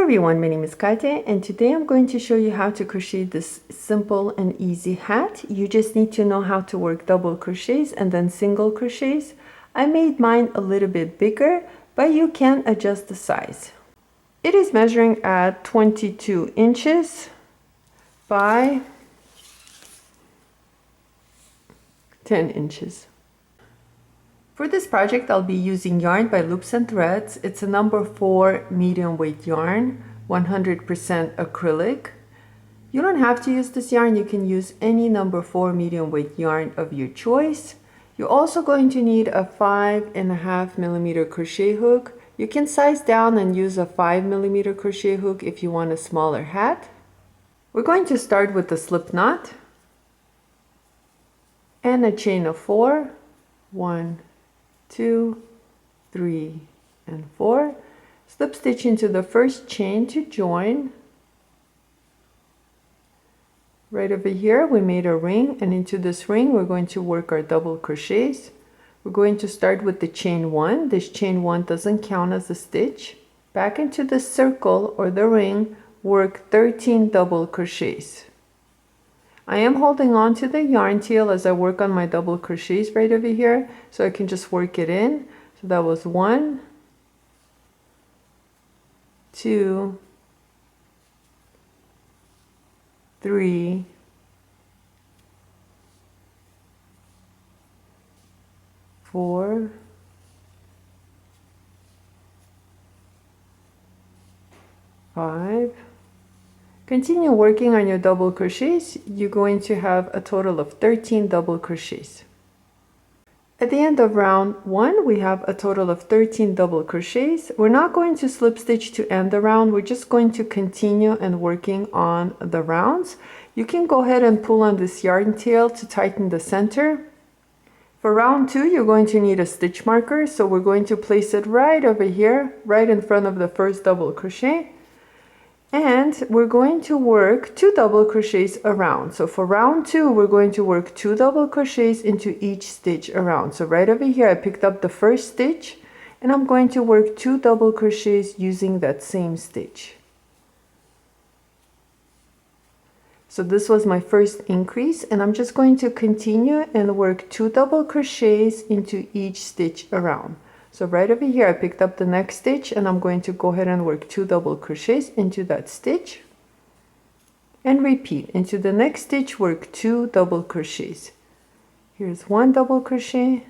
everyone, my name is Katya and today I'm going to show you how to crochet this simple and easy hat. You just need to know how to work double crochets and then single crochets. I made mine a little bit bigger, but you can adjust the size. It is measuring at 22 inches by 10 inches. For this project, I'll be using yarn by Loops and Threads. It's a number 4 medium weight yarn, 100% acrylic. You don't have to use this yarn. You can use any number 4 medium weight yarn of your choice. You're also going to need a 5.5mm crochet hook. You can size down and use a 5mm crochet hook if you want a smaller hat. We're going to start with the slip knot and a chain of 4. 1, 2, 3, and 4. Slip stitch into the first chain to join. Right over here we made a ring, and into this ring we're going to work our double crochets. We're going to start with the chain 1. This chain 1 doesn't count as a stitch. Back into the circle or the ring, work 13 double crochets. I am holding on to the yarn tail as I work on my double crochets right over here, so I can just work it in. So that was 1, 2, 3, 4, 5. Continue working on your double crochets. You're going to have a total of 13 double crochets. At the end of round 1, we have a total of 13 double crochets. We're not going to slip stitch to end the round. We're just going to continue and working on the rounds. You can go ahead and pull on this yarn tail to tighten the center. For round 2, you're going to need a stitch marker. So we're going to place it right over here, right in front of the first double crochet. And we're going to work 2 double crochets around. So for round 2, we're going to work 2 double crochets into each stitch around. So right over here, I picked up the first stitch, and I'm going to work 2 double crochets using that same stitch. So this was my first increase, and I'm just going to continue and work 2 double crochets into each stitch around. So right over here, I picked up the next stitch, and I'm going to go ahead and work 2 double crochets into that stitch and repeat. Into the next stitch, work 2 double crochets. Here's 1 double crochet,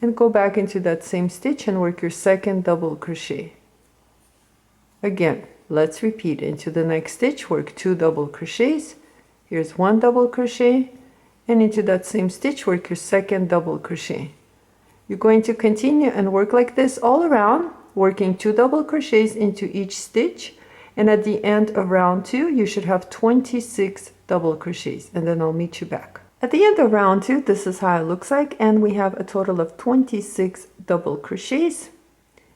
and go back into that same stitch and work your second double crochet. Again, let's repeat. Into the next stitch, work 2 double crochets. Here's 1 double crochet, and into that same stitch, work your second double crochet. You're going to continue and work like this all around, working 2 double crochets into each stitch, and at the end of round 2 you should have 26 double crochets, and then I'll meet you back. At the end of round 2, this is how it looks like, and we have a total of 26 double crochets.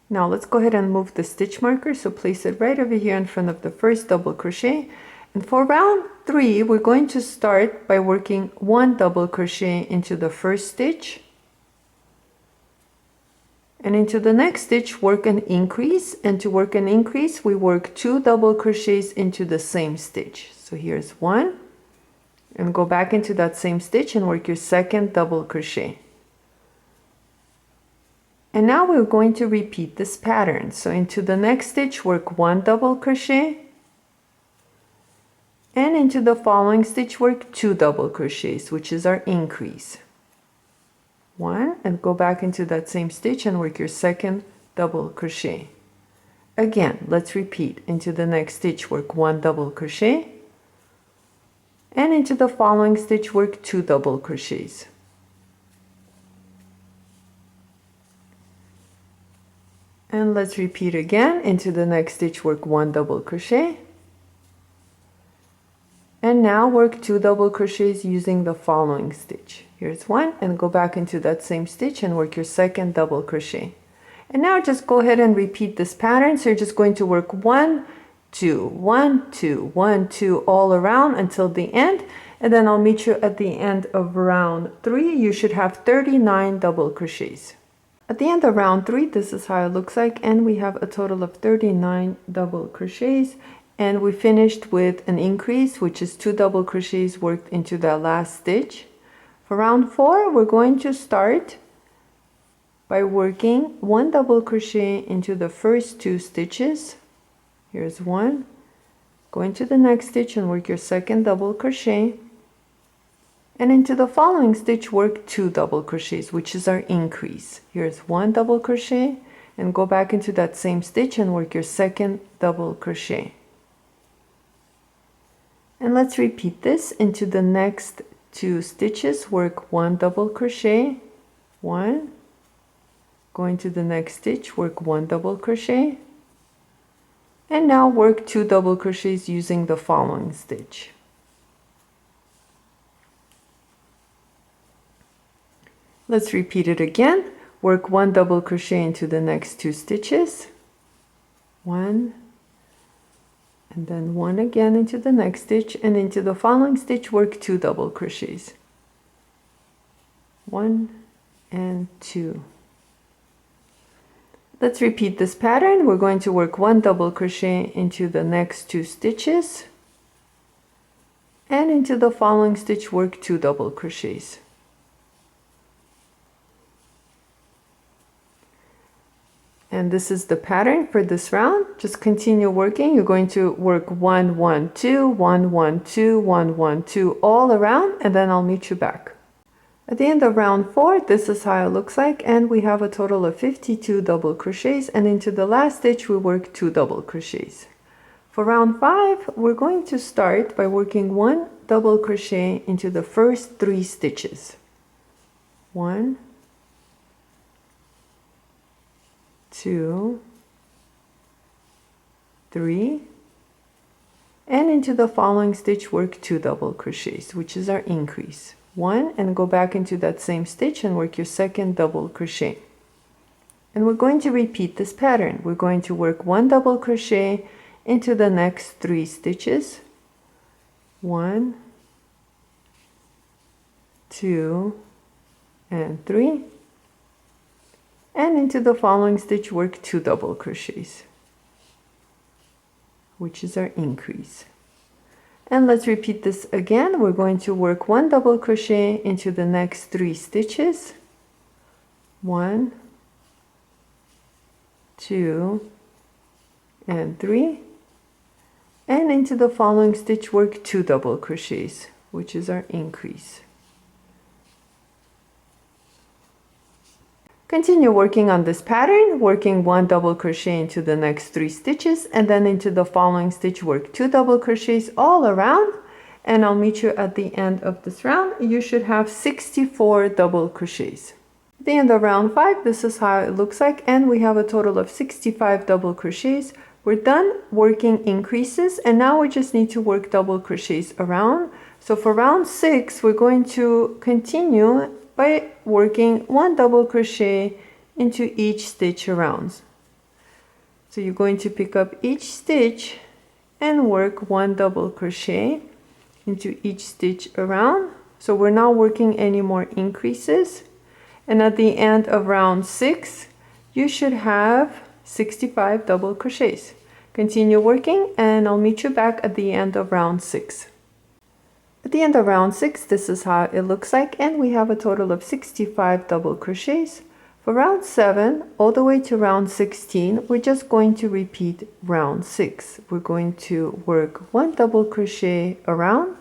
Now let's go ahead and move the stitch marker, so place it right over here in front of the first double crochet. And for round 3, we're going to start by working 1 double crochet into the first stitch. And into the next stitch, work an increase, and to work an increase, we work 2 double crochets into the same stitch. So here's 1, and go back into that same stitch and work your second double crochet. And now we're going to repeat this pattern. So into the next stitch, work 1 double crochet, and into the following stitch, work 2 double crochets, which is our increase. 1, and go back into that same stitch and work your second double crochet. Again, let's repeat. Into the next stitch, work 1 double crochet, and into the following stitch, work 2 double crochets. And let's repeat again. Into the next stitch, work 1 double crochet, and now work 2 double crochets using the following stitch. Here's 1, and go back into that same stitch and work your second double crochet. And now just go ahead and repeat this pattern. So you're just going to work 1, 2, 1, 2, 1, 2 all around until the end, and then I'll meet you at the end of round 3. You should have 39 double crochets. At the end of round 3, this is how it looks like, and we have a total of 39 double crochets, and we finished with an increase, which is 2 double crochets worked into that last stitch. For round 4, we're going to start by working 1 double crochet into the first 2 stitches. Here's 1. Go into the next stitch and work your second double crochet. And into the following stitch, work 2 double crochets, which is our increase. Here's 1 double crochet, and go back into that same stitch and work your second double crochet. And let's repeat this into the next 2 stitches. Work 1 double crochet, 1. Go into the next stitch, work 1 double crochet. And now work 2 double crochets using the following stitch. Let's repeat it again. Work 1 double crochet into the next 2 stitches. 1, and then 1 again into the next stitch, and into the following stitch work 2 double crochets. 1 and 2. Let's repeat this pattern. We're going to work 1 double crochet into the next 2 stitches, and into the following stitch work 2 double crochets. And this is the pattern for this round. Just continue working. You're going to work 1 1 2 1 1 2 1 1 2 all around, and then I'll meet you back. At the end of round 4, this is how it looks like, and we have a total of 52 double crochets, and into the last stitch we work 2 double crochets. For round 5, we're going to start by working 1 double crochet into the first 3 stitches. 1, 2, 3, and into the following stitch work 2 double crochets, which is our increase. 1, and go back into that same stitch and work your second double crochet. And we're going to repeat this pattern. We're going to work 1 double crochet into the next 3 stitches. 1, 2, and 3. And into the following stitch work 2 double crochets, which is our increase. And let's repeat this again. We're going to work 1 double crochet into the next 3 stitches. 1, 2, and 3. And into the following stitch work 2 double crochets, which is our increase. Continue working on this pattern, working 1 double crochet into the next 3 stitches, and then into the following stitch work 2 double crochets all around, and I'll meet you at the end of this round. You should have 64 double crochets. At the end of round 5, this is how it looks like, and we have a total of 65 double crochets. We're done working increases, and now we just need to work double crochets around. So for round 6, we're going to continue by working 1 double crochet into each stitch around. So you're going to pick up each stitch and work 1 double crochet into each stitch around. So we're not working any more increases. And at the end of round 6, you should have 65 double crochets. Continue working, and I'll meet you back at the end of round 6. At the end of round 6, this is how it looks like, and we have a total of 65 double crochets. For round 7 all the way to round 16, we're just going to repeat round 6. We're going to work 1 double crochet around.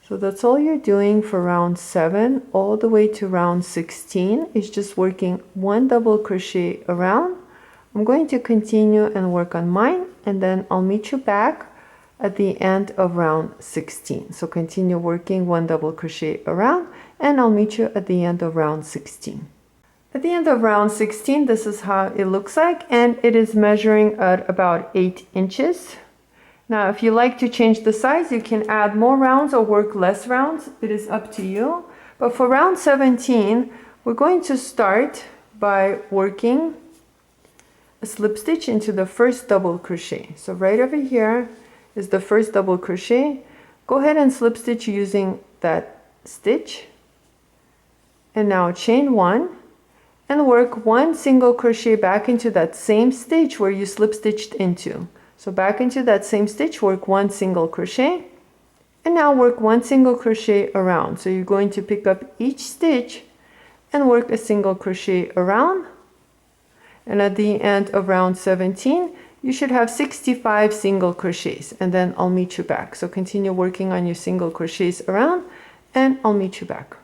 So that's all you're doing for round 7 all the way to round 16 is just working 1 double crochet around. I'm going to continue and work on mine, and then I'll meet you back at the end of round 16. So continue working 1 double crochet around, and I'll meet you at the end of round 16. At the end of round 16, this is how it looks like, and it is measuring at about 8 inches. Now, if you like to change the size, you can add more rounds or work less rounds. It is up to you. But for round 17, we're going to start by working a slip stitch into the first double crochet. So right over here is the first double crochet. Go ahead and slip stitch using that stitch. and now chain 1 and work 1 single crochet back into that same stitch where you slip stitched into. So back into that same stitch, work 1 single crochet, and now work 1 single crochet around. So you're going to pick up each stitch and work a single crochet around, and at the end of round 17 you should have 65 single crochets, and then I'll meet you back. So continue working on your single crochets around and I'll meet you back.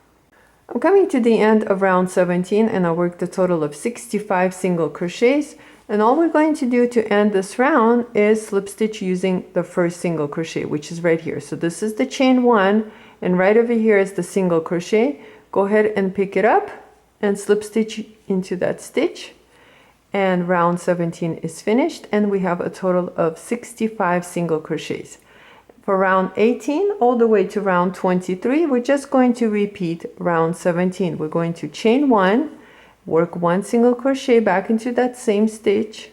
I'm coming to the end of round 17 and I worked a total of 65 single crochets, and all we're going to do to end this round is slip stitch using the first single crochet, which is right here. So this is the chain 1 and right over here is the single crochet. Go ahead and pick it up and slip stitch into that stitch, and round 17 is finished and we have a total of 65 single crochets. For round 18 all the way to round 23, we're just going to repeat round 17. We're going to chain 1, work 1 single crochet back into that same stitch,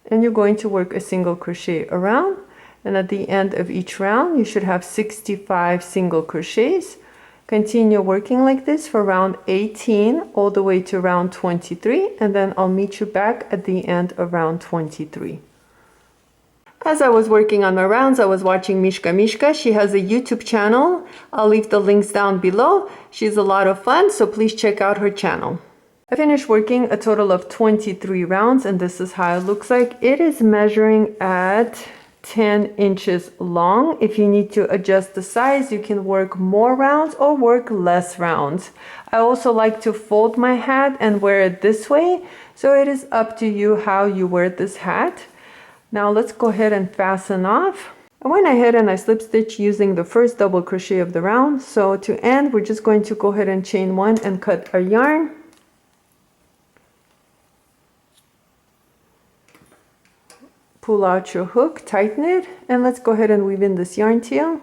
and you're going to work a single crochet around, and at the end of each round you should have 65 single crochets. Continue working like this for round 18 all the way to round 23, and then I'll meet you back at the end of round 23. As I was working on my rounds, I was watching Mishka Mishka. She has a YouTube channel. I'll leave the links down below. She's a lot of fun, so please check out her channel. I finished working a total of 23 rounds, and this is how it looks like. It is measuring at 10 inches long. If you need to adjust the size, you can work more rounds or work less rounds. I also like to fold my hat and wear it this way, so it is up to you how you wear this hat. Now let's go ahead and fasten off. I went ahead and I slip stitch using the first double crochet of the round. So to end, we're just going to go ahead and chain 1 and cut our yarn. Pull out your hook, tighten it, and let's go ahead and weave in this yarn tail.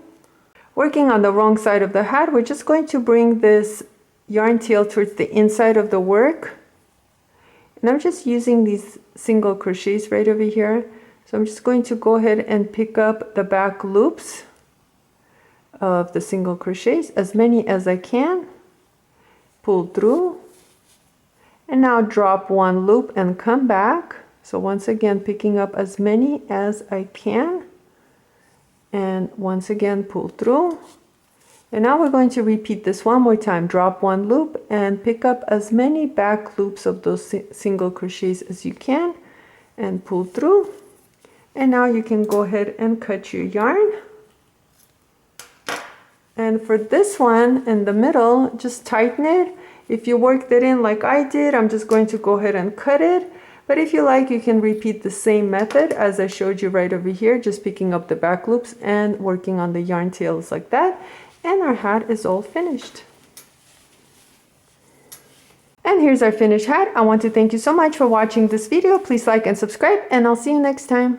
Working on the wrong side of the hat, we're just going to bring this yarn tail towards the inside of the work. And I'm just using these single crochets right over here. So I'm just going to go ahead and pick up the back loops of the single crochets, as many as I can, pull through, and now drop 1 loop and come back. So once again, picking up as many as I can, and once again pull through. And now we're going to repeat this one more time. Drop 1 loop and pick up as many back loops of those single crochets as you can and pull through. And now you can go ahead and cut your yarn. And for this one in the middle, just tighten it. If you worked it in like I did, I'm just going to go ahead and cut it. But if you like, you can repeat the same method as I showed you right over here, just picking up the back loops and working on the yarn tails like that. And our hat is all finished. And here's our finished hat. I want to thank you so much for watching this video. Please like and subscribe, and I'll see you next time.